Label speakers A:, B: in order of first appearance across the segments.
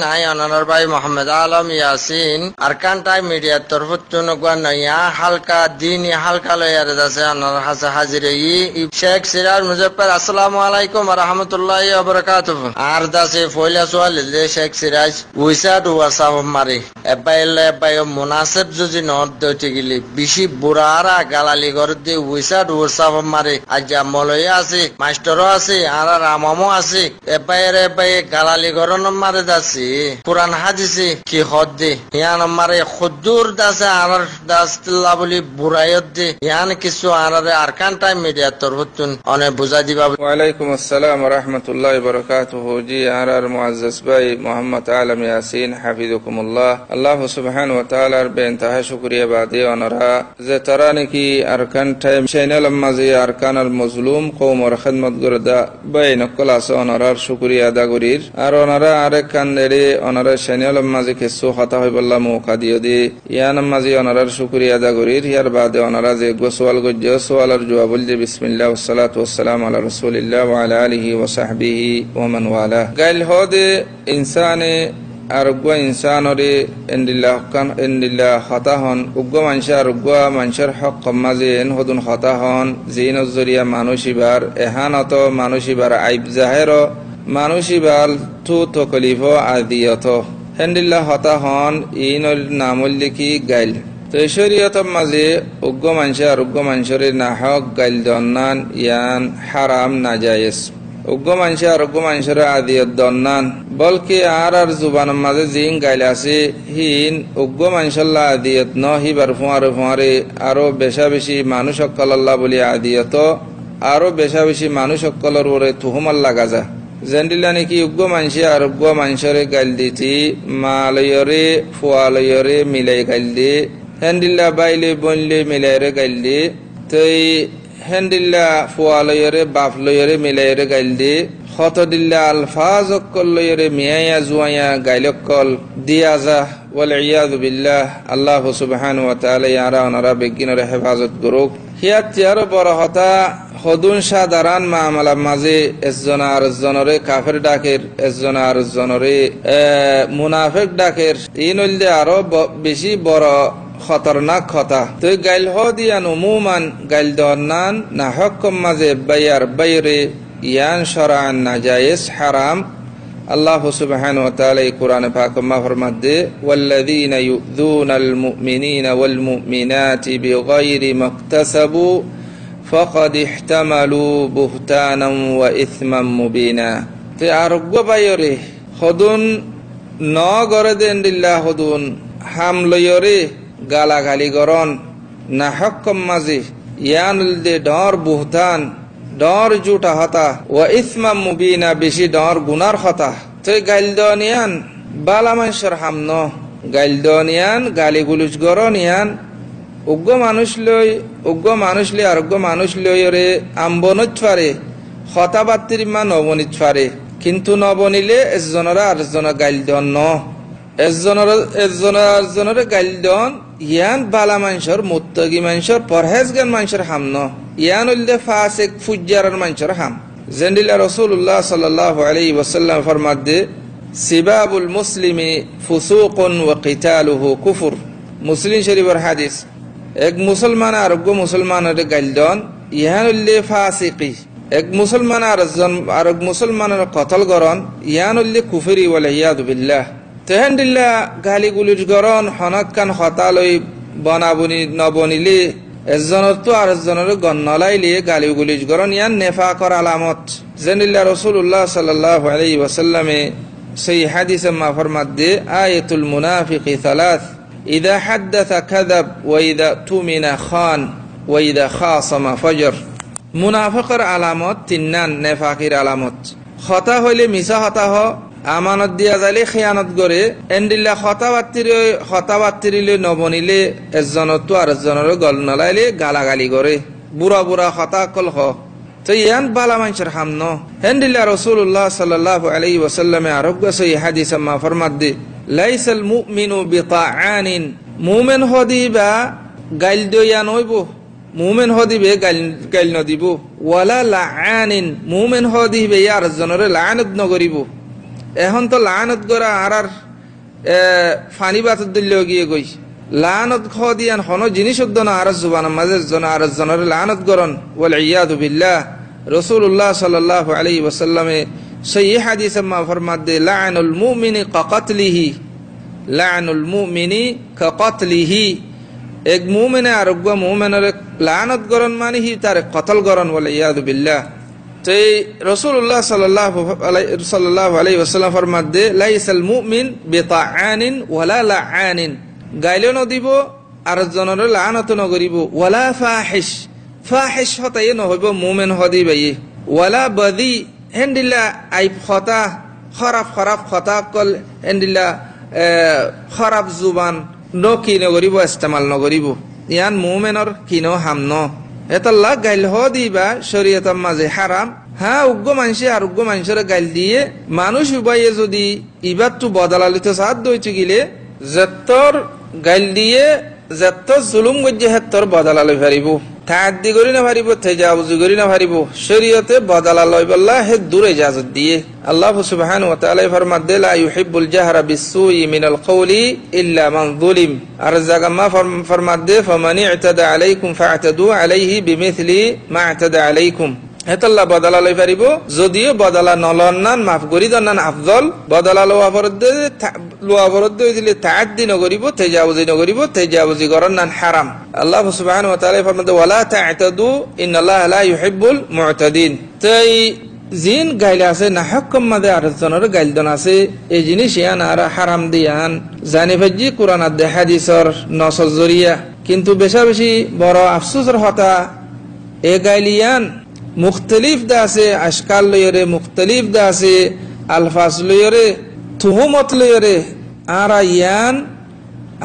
A: নাই অনার ভাই মোহাম্মদ আলম ইয়াসিন আরকান টাইম মিডিয়ার তরফ নয়া হালকা দিন হালকা লয়ার আছে অনার হাসে হাজির শেখ সিরাজ মুজফর আসসালামু আলাইকুম ওয়া রাহমাতুল্লাহি ওয়া বারাকাতুহু আর দাসে ফয়লা সোয়াল দে শেখ সিরাজ উইসাদ ওয়াসাব মারি এবাই মুনাসিব যদি নদ দইতে গিলি বেশি বুড়ারা গালালি করে দে উইসাদ ওয়াসাব মারি আজ মলয়া আছে মাস্টারও আছে আর রামামও আছে এবাই গালালি গরন মারে দাসি কুরআন হাদিসে কি হদ্দে ইয়ান মারে খুদ্দুর দাসে আর দাসতুল্লাহ বলি বুরায়ত দে ইয়ান কিছু আরারে আরকান টাইম মিডিয়া তরফতুন অনে বুঝা দিবা।
B: ওয়া আলাইকুম আসসালাম ওয়া রাহমাতুল্লাহি ওয়া বারাকাতুহু। জি আর মুআজ্জাজ ভাই মোহাম্মদ আলম ইয়াসিন হাফিজুকুমুল্লাহ। আল্লাহ সুবহানাহু ওয়া তাআলার বেইনতাহা শুকরিয়া বাদে অনরা যে তারা নাকি আরকান টাইম চ্যানেল মাঝে আরকানুল মাজলুম কওমর খিদমত গরদা বাইন ক্লাস অনরার শুকরিয়া আদা করির আর অনরা আরেক কান্দেরে অনরা চ্যানেল মাঝে কিছু কথা হইবল্লা মৌকা দিও দে ইয়ান মাঝে অনরার শুকরিয়া আদা করির ইয়ার বাদে অনরা যে গোসওয়াল গজ্জ সোয়ালার জবাব বলতে বিসমিল্লাহ ওয়াসসালাতু ওয়াসসালামু আলা রাসূলিল্লাহ ওয়া আলা আলিহি ওয়া সাহবিহি ওয়া মান ওয়ালা। গাইল হদে ইনসানে আরোগ্য ইনসানরে এন্দিল্লাহ হতা হন উগ্র মানুষ আরোগ্য মানুষের হক কম্মাজে এন হদুন হতা হন জিন জরিয়া মানুষিবার এহানত মানুষিবার আইব জাহের মানুষিবার তু তকলিফ আদিয়ত হেন্দিল্লাহ হতা হন ইন নামল লিখি গাইল তো শরীয়ত মাঝে উগ্র মানুষ আরোগ্য মানুষের নাহক গাইল দন্নান ইয়ান হারাম নাজায়েজ উগ্র মানুষ আরোগ্য মানুষের আদিয়ত দন্নান বলকে আর জুবান মাঝে জিন গাইল আছে হিন উগ্র মানুষল্লাহ আদিয়ত ন হিবার ফুয়ারে আরো বেশা বেশি মানুষ অক্কল্লাহ বলি আদিয়ত আরো বেশা বেশি মানুষ অক্কলর ওরে তুহুমাল লাগা যা জেন্ডিলা নাকি উগ্র মানুষ আরোগ্য মানুষের গাইল দিতি মালয়রে ফুয়ালয়রে মিলাই গাইল দি হেন্দিল্লা বাইলে বনলে মিলাইরে গাইল দি তৈ হেন্দিল্লা ফুয়ালয়রে বাফলয়রে মিলাইরে গাইল দি খতদিল্লা আলফাজ অক্কল লয়রে মিয়াইয়া জুয়াইয়া গাইলক্কল দিয়া যা ওয়াল ইয়াযু বিল্লাহ। আল্লাহ সুবহানাহু ওয়া তাআলা ইয়ারা ওনারা বেগিনরে হেফাজত করুক। হিয়াত তিয়ার বড় হতা হদুন সাধারণ মামলা মাঝে এজনা আর জনরে কাফের ডাকের এজনা আর জনরে মুনাফিক ডাকের ইনলদে আরো বেশি বড় খতরনাক কথা তুই গাইল হদিয়ান উমুমান গাইল দন্নান না হকম মাঝে বাইয়ার বাইরে ইয়ান শরআন নাজায়েজ হারাম। আল্লাহ সুবহানাহু ওয়া তাআলা এই কোরআনে পাক মা ফরমাতে ওয়াল্লাযীনা ইউযুনাল মুমিনিনা ওয়াল মুমিনাতি বিগাইরি মাকতাসাবু ফাকাদ ইহতামালু বুহতানান ওয়া ইসমান মুবিনা। তে আরোগ্য বাইরে হদুন ন গরে দেন দিল্লাহ হদুন হামলয়রে গালাগালি গরন না হকম মাঝে ইয়ানুল দে ডর বুহতান ডর জুটা হতা ওয়া ইসমাম মুবিনা বেশি ডর গুনার হতা তুই গাইল দনিয়ান বালা মানুষের হামন গাইল দনিয়ান গালি গুলুজ গরনিয়ান উগ্র মানুষ লই আরোগ্য মানুষ লই রে আম্বনত পারে হতা বাত্তির মা নবনিত পারে কিন্তু নবনিলে এজনরা আরেকজনের গাইল দন ন এজনরে গাইল দন ইয়ান বালা মানুষের মুত্তাকি মানুষের পরহেজগার মানুষের হাম ন ইয়ান উল্দে ফাসিক ফুজ্জারের মানুষের হাম। জেন্দিলা রাসূলুল্লাহ সাল্লাল্লাহু আলাইহি ওয়াসাল্লাম ফরমাতে সিবাবুল মুসলিমি ফুসুকুন ওয়া কিতালুহু কুফর। মুসলিম শরীফের হাদিস এক মুসলমান আরোগ্য মুসলমানের গাইল দন ইয়ান উল্দে ফাসিকি এক মুসলমান আর মুসলমানের কতল গরন ইয়ান উল্দে কুফরি ওয়াল ইয়াযু বিল্লাহ। তেহেন্দিল্লা গালি গুলির গরন হনকান হতালই বনাবনি নবনিলে এজনের তো আর এজনের গন্নলাইলে গালি গুলির গরন ইয়ান নেফাকর আলামত। জেনিল্লা রাসূলুল্লাহ সাল্লাল্লাহু আলাইহি ওয়াসাল্লামে সেই হাদিসে মা ফরমাত দে আয়াতুল মুনাফিকি সালাস ইযা হাদাসা কাযাব ওয়া ইযা তুমিনা খান ওয়া ইযা খাসামা ফাজর। মুনাফিকের আলামত তিননান নেফাকির আলামত কথা হইলে মিছা হতা হ আমানত দিয়া যাইলে খেয়ানত করে এন্দিল্লা হতাবাত্তিরিলে নবনিলে এজনত তো আর এজনের গল নলাইলে গালাগালি করে বুড়া বুড়া হতা কল হ তো ইয়ান বালা মানুষের হামন হেন্দিল্লা রাসূলুল্লাহ সাল্লাল্লাহু আলাইহি ওয়াসাল্লামে আরোগ্য সেই হাদিস মা ফরমাত দে লাইসাল মুমিনু বিতাআনিন মুমিন হদিবা গাইল দইয়া নইব মুমিন হদিবে গাইল নদিব ওয়ালা লাআনিন মুমিন হদিবে আর জনরে লানত নগরিব এখন তো লানত গড়া আর ফানি বাত দিল গিয়ে গই লানত খ দিয়ান হন জিনিস উদ্দনা আর জুবান মাঝে জন আর জনের লানত গরন ওয়াল ইয়াদু বিল্লাহ রাসূলুল্লাহ সাল্লাল্লাহু আলাইহি ওয়াসাল্লামে সহিহ হাদিসে মা ফরমাত দে লা'নুল মুমিনি কাকাতলিহি লা'নুল মুমিনি কাকাতলিহি এক মুমিনে আরোগ্য মুমিনের লানত গরন মানে হি তার কতল গরন ওয়াল ইয়াদু বিল্লাহ তো রাসূলুল্লাহ সাল্লাল্লাহু আলাইহি ওয়াসাল্লাম ফরমাত দে লাইসাল মুমিন বিতাআনিন ওয়ালা লাআনিন গাইলেও নদিব আর জনের লানত নগরিব ওয়ালা ফাহিশ ফাহিশ হতাই নহইব মুমিন হদি বাই ওয়ালা বদি হেন্দিলা আইব খতা খরাব খতা কল হেন্দিলা খরাব জুবান নকি নগরিব ইস্তেমাল নগরিব ইয়ান মুমিনৰ কিনো হামন এতাল্লাহ গাইল হদিবা শরীয়তের মাঝে হারাম হ্যাঁ উগ্র মানুষে আর উগ্র মানুষের গাইল দিয়ে মানুষ উবাইয়ে যদি ইবাদ তো বদলালিত সাথ দইতে গিলে যেতর গাইল দিয়ে যেত জুলুম গজ্জে হেতর বদলালে পারিব তাআদ্দি করি না পারিব তেজাউজ করি না পারিব শরীয়তে বদলা লই বল্লা হে দূর ইজাজত দিয়ে আল্লাহ সুবহানাহু ওয়া তাআলা ফরমাত দে লা ইউহিব্বুল জাহরা বিসসুই মিনাল কওলি ইল্লা মান যুলিম আর জাগামা ফরমাত দে ফামানি ইতাদা আলাইকুম ফা'তাদু আলাইহি বিমিথলি মা ইতাদা আলাইকুম হেতাল্লাহ বদলা লই পারিব যদিও বদলা নলন্নান মাফ করি দন্নান আফজল বদলা লোয়া বরদ্দ দিলে তাআদ্দি নগরিব তেজাউজি নগরিব তেজাউজি করনান হারাম আল্লাহ সুবহানাহু ওয়া তাআলা ফরমাতে ওয়ালা তা'তাদু ইন্নাল্লাহা লা ইউহিব্বুল মু'তাদিন তাই জিন গাইলে আছে না হকম মাদে আরজনের গাইলদন আছে এই জিনিস ইয়ান আর হারাম দিয়ান জানি ভাজি কোরআন আর হাদিসর নসর জরিয়া কিন্তু বেশি বড় আফসোসের হতা এ গাইলিয়ান মুখতলিফ দা আছে আশকাল লয়রে মুখতলিফ দা আছে আলফাজ লয়রে তুহমত লয়রে আর ইয়ান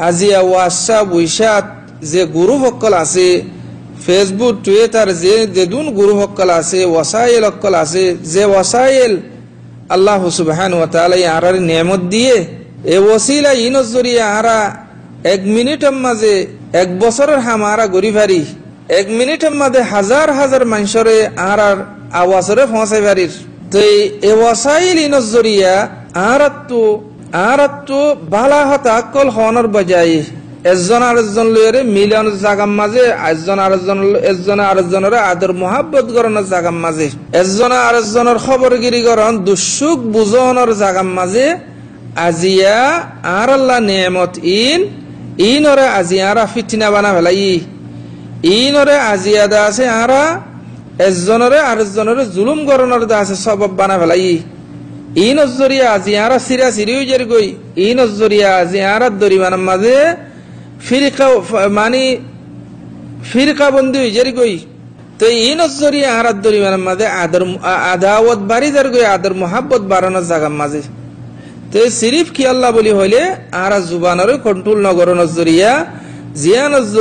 B: আজিয়া ওয়াটসঅ্যাপ উইশাত যে গুরু হকল আছে ফেসবুক টুইটার যে যেদুন গুরু হকল আছে ওয়াসাইল হকল আছে যে ওয়াসাইল আল্লাহ সুবহানাহু ওয়া তাআলা আরার নিয়ামত দিয়ে এ ওসিলা ইনজ জরিয়া আরা 1 মিনিটের মাঝে 1 বছরের হামারা গরি ভারি 1 মিনিটের মধ্যে হাজার হাজার মানুষরে আর আওয়াজরে পৌঁছাই পারির তো এই ওয়াসাইল ইনজ জরিয়া আরাত্তু বালা হতা কল হনর বজাই একজন আরেকজন লয়রে মিলন জাগাম মাঝে একজন আরেকজনের আদর মোহাব্বত গরনের জাগাম মাঝে একজন আরেকজনের খবরগিরি গরন দুসুখ বুঝনের জাগাম মাঝে আজিয়া আর আল্লাহ নিয়ামত ইনরে আজিয়ারা ফিতনা বানা ফেলাই ইনরে আজিয়া দা আছে আরা একজনরে আরেকজনের জুলুম গরনের দা আছে সবব বানা ফেলাই ইনজ জরিয়া আজিয়ারা সিরা সিরিউ জের গই ইনজ জরিয়া আজিয়ারা দরিমানের মাঝে ফিরকা বন্ধু জের গই তো ইনজ জরিয়া আরাত দরিমানের মাঝে আদাওয়াত বাড়ি যার গই আদর মোহাব্বত বাড়ানোর জায়গার মাঝে তো সিরিফ কি আল্লাহ বলি হইলে আরা জুবানের কন্ট্রোল নগরনের জরিয়া জিয়ান